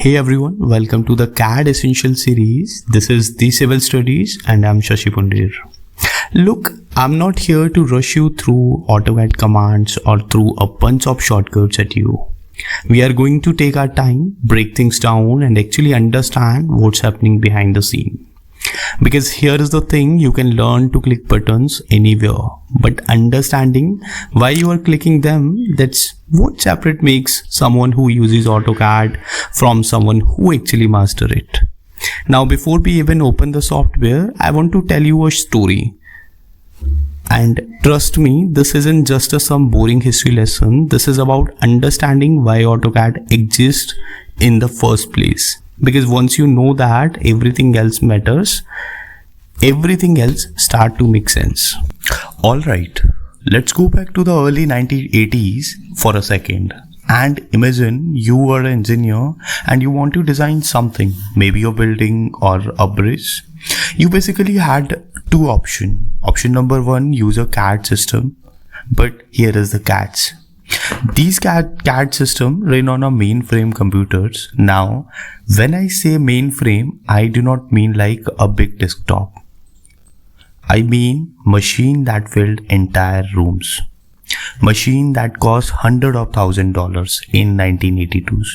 Hey everyone, welcome to the CAD Essentials Series. This is the Civil Studies and I'm Shashi Pundir. Look, I'm not here to rush you through AutoCAD commands or through a bunch of shortcuts at you. We are going to take our time, break things down and actually understand what's happening behind the scene. Because here is the thing, you can learn to click buttons anywhere, but understanding why you are clicking them, that's what separate makes someone who uses AutoCAD from someone who actually master it. Now before we even open the software, I want to tell you a story. And trust me, this isn't just some boring history lesson. This is about understanding why AutoCAD exists in the first place. Because once you know that, everything else matters. Everything else start to make sense. Alright, let's go back to the early 1980s for a second. And imagine you were an engineer and you want to design something, maybe a building or a bridge. You basically had two options. Option number one, use a CAD system. But here is the catch. These CAD systems run on a mainframe computers. Now, when I say mainframe, I do not mean like a big desktop. I mean machine that filled entire rooms. Machine that cost hundreds of thousands of dollars in 1982s.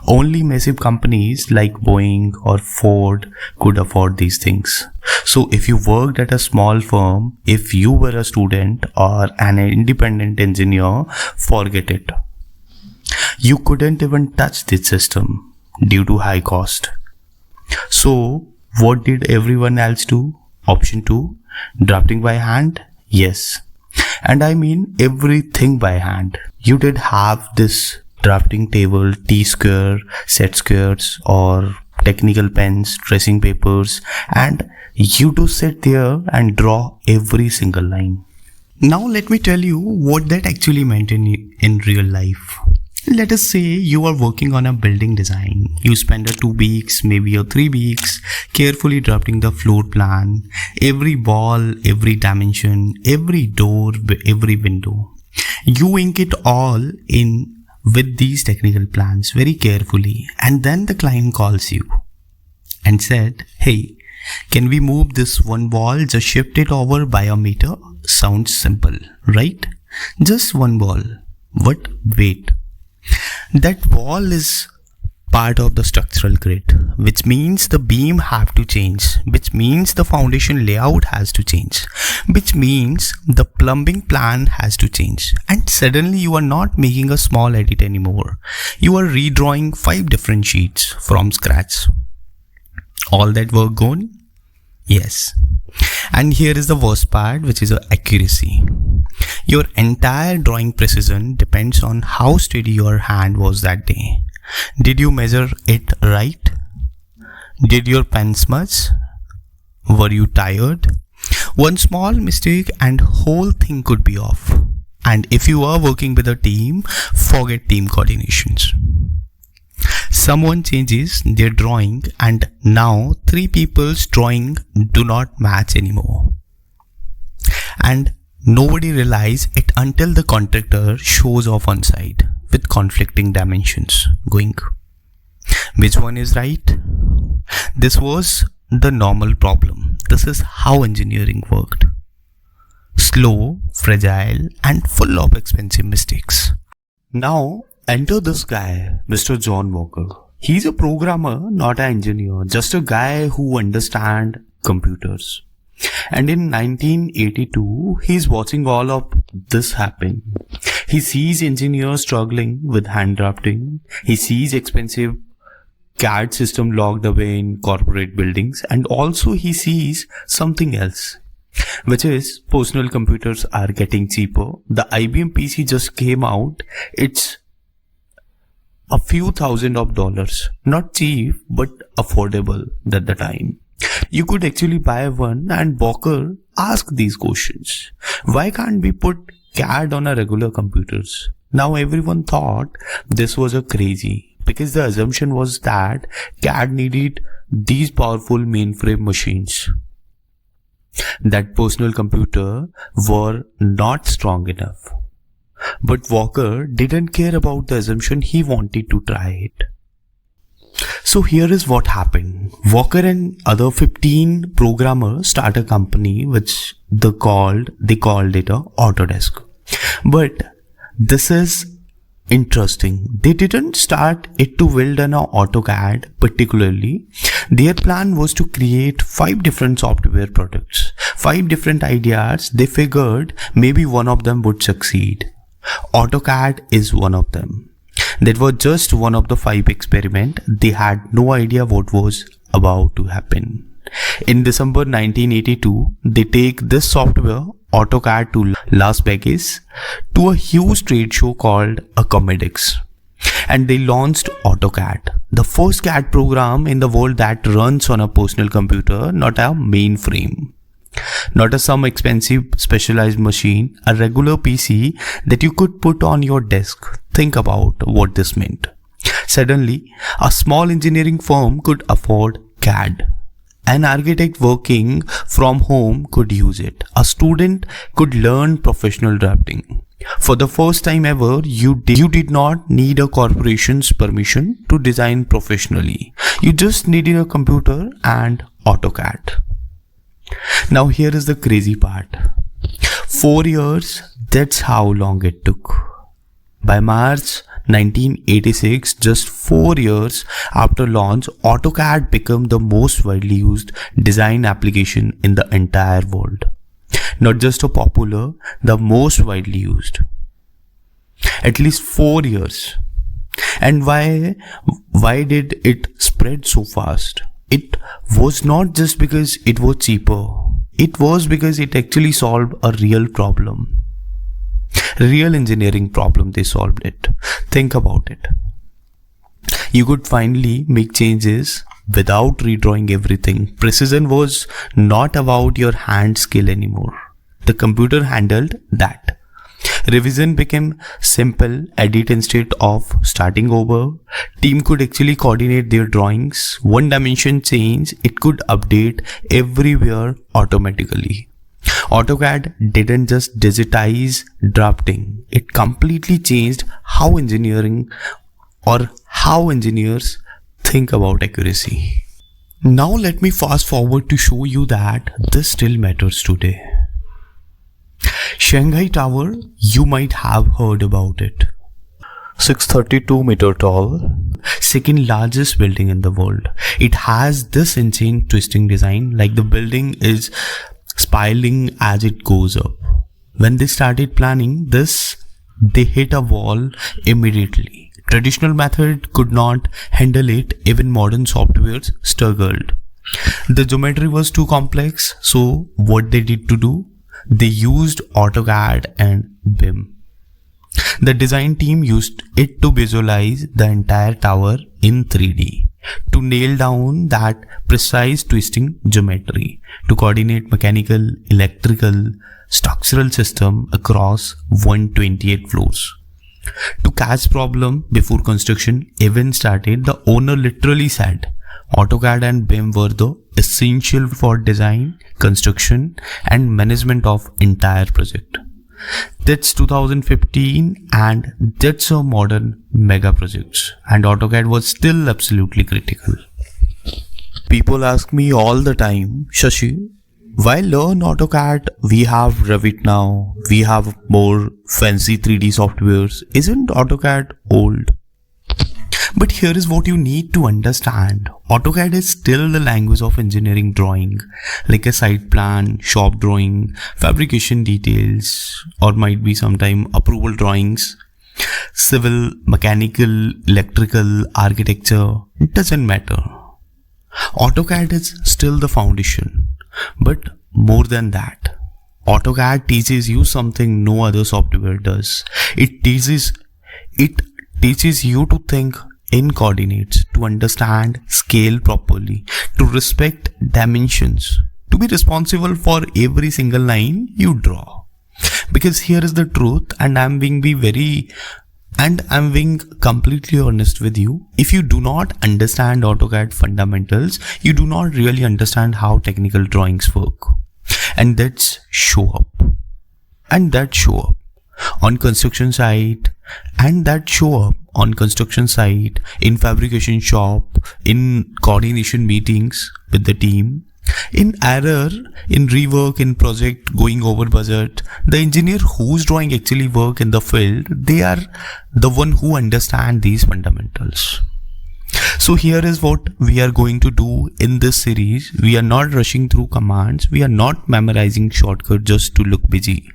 Only massive companies like Boeing or Ford could afford these things. So if you worked at a small firm, if you were a student or an independent engineer, forget it. You couldn't even touch this system due to high cost. So what did everyone else do? Option 2, drafting by hand? Yes. And I mean everything by hand. You did have this drafting table, T-square, set squares or technical pens, tracing papers, and you do sit there and draw every single line. Now let me tell you what that actually meant in real life. Let us say you are working on a building design. You spend 2 weeks, maybe 3 weeks, carefully drafting the floor plan, every wall, every dimension, every door, every window. You ink it all in with these technical plans very carefully, and then the client calls you and said, hey, can we move this one wall, just shift it over by a meter? Sounds simple, right? Just one wall. But wait, that wall is part of the structural grid, which means the beam have to change, which means the foundation layout has to change, which means the plumbing plan has to change. And suddenly you are not making a small edit anymore. You are redrawing 5 different sheets from scratch. All that work gone? Yes. And here is the worst part, which is accuracy. Your entire drawing precision depends on how steady your hand was that day. Did you measure it right? Did your pen smudge? Were you tired? One small mistake and whole thing could be off. And if you are working with a team, forget team coordinations. Someone changes their drawing and now 3 people's drawing do not match anymore. And nobody realizes it until the contractor shows off on site with conflicting dimensions going. Which one is right? This was the normal problem. This is how engineering worked. Slow, fragile, and full of expensive mistakes. Now, enter this guy, Mr. John Walker. He's a programmer, not an engineer, just a guy who understands computers. And in 1982, he's watching all of this happen. He sees engineers struggling with hand drafting. He sees expensive CAD system locked away in corporate buildings. And also he sees something else, which is personal computers are getting cheaper. The IBM PC just came out. It's a few thousands of dollars. Not cheap, but affordable at the time. You could actually buy one, and Walker asked these questions. Why can't we put CAD on a regular computers? Now everyone thought this was a crazy because the assumption was that CAD needed these powerful mainframe machines. That personal computer were not strong enough. But Walker didn't care about the assumption, he wanted to try it. So here is what happened. Walker and other 15 programmers start a company which they called it a Autodesk. But this is interesting. They didn't start it to build an AutoCAD particularly. Their plan was to create 5 different software products, 5 different ideas. They figured maybe one of them would succeed. AutoCAD is one of them. That was just one of the 5 experiments. They had no idea what was about to happen. In December 1982, they take this software, AutoCAD, to Las Vegas to a huge trade show called a COMDEX. And they launched AutoCAD, the first CAD program in the world that runs on a personal computer, not a mainframe. Not some expensive specialized machine, a regular PC that you could put on your desk. Think about what this meant. Suddenly, a small engineering firm could afford CAD. An architect working from home could use it. A student could learn professional drafting. For the first time ever, you did not need a corporation's permission to design professionally. You just needed a computer and AutoCAD. Now here is the crazy part. 4 years, that's how long it took. By March 1986, just 4 years after launch, AutoCAD became the most widely used design application in the entire world. Not just a popular, the most widely used. At least 4 years. And why did it spread so fast? It was not just because it was cheaper. It was because it actually solved a real problem. Real engineering problem. They solved it. Think about it. You could finally make changes without redrawing everything. Precision was not about your hand skill anymore. The computer handled that. Revision became simple. Edit instead of starting over. Team could actually coordinate their drawings. One dimension change, it could update everywhere automatically. AutoCAD didn't just digitize drafting. It completely changed how engineers think about accuracy. Now let me fast forward to show you that this still matters today. Shanghai Tower, you might have heard about it. 632 meter tall, second largest building in the world. It has this insane twisting design, like the building is spiraling as it goes up. When they started planning this, they hit a wall immediately. Traditional method could not handle it. Even modern softwares struggled. The geometry was too complex, so what they did to do? They used AutoCAD and BIM. The design team used it to visualize the entire tower in 3D, to nail down that precise twisting geometry, to coordinate mechanical, electrical, structural system across 128 floors. To catch problem before construction even started, the owner literally said AutoCAD and BIM were the essential for design, construction, and management of entire project. That's 2015, and that's a modern mega projects, and AutoCAD was still absolutely critical. People ask me all the time, Shashi, why learn AutoCAD? We have Revit now, we have more fancy 3D softwares. Isn't AutoCAD old? But here is what you need to understand. AutoCAD is still the language of engineering drawing, like a site plan, shop drawing, fabrication details, or might be sometime approval drawings, civil, mechanical, electrical, architecture. It doesn't matter. AutoCAD is still the foundation. But more than that, AutoCAD teaches you something no other software does. It teaches you to think in coordinates, to understand scale properly, to respect dimensions, to be responsible for every single line you draw. Because here is the truth, and I'm being completely honest with you. If you do not understand AutoCAD fundamentals, you do not really understand how technical drawings work. And that show up. on construction site, and that show up on construction site, in fabrication shop, in coordination meetings with the team, in error, in rework, in project going over budget. The engineer who's drawing actually work in the field, they are the one who understand these fundamentals. So here is what we are going to do in this series. We are not rushing through commands. We are not memorizing shortcuts just to look busy.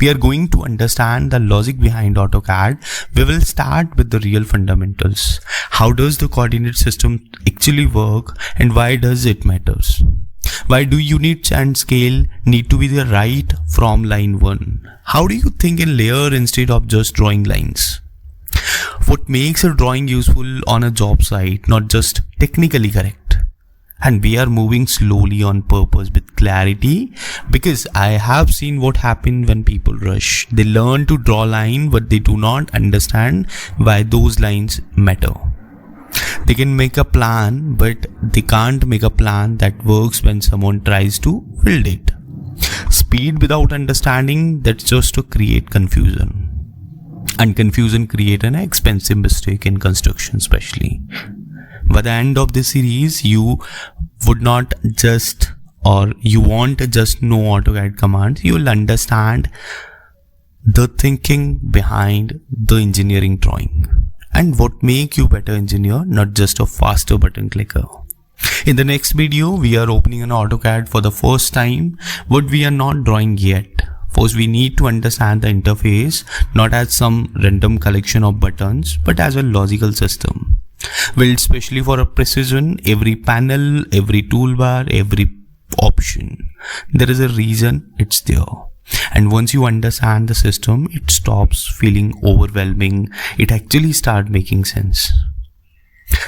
We are going to understand the logic behind AutoCAD. We will start with the real fundamentals. How does the coordinate system actually work, and why does it matters? Why do units and scale need to be the right from line 1? How do you think in layer instead of just drawing lines? What makes a drawing useful on a job site, not just technically correct? And we are moving slowly on purpose with clarity, because I have seen what happens when people rush. They learn to draw line, but they do not understand why those lines matter. They can make a plan, but they can't make a plan that works when someone tries to build it. Speed without understanding, that's just to create confusion. And confusion create an expensive mistake in construction especially. By the end of this series, you would not just, or you won't just know AutoCAD commands, you will understand the thinking behind the engineering drawing and what make you better engineer, not just a faster button clicker. In the next video, we are opening an AutoCAD for the first time, but we are not drawing yet. First, we need to understand the interface, not as some random collection of buttons, but as a logical system. Built specially for a precision, every panel, every toolbar, every option. There is a reason it's there. And once you understand the system, it stops feeling overwhelming. It actually starts making sense.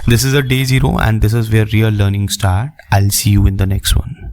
This is a day 0, and this is where real learning starts. I'll see you in the next one.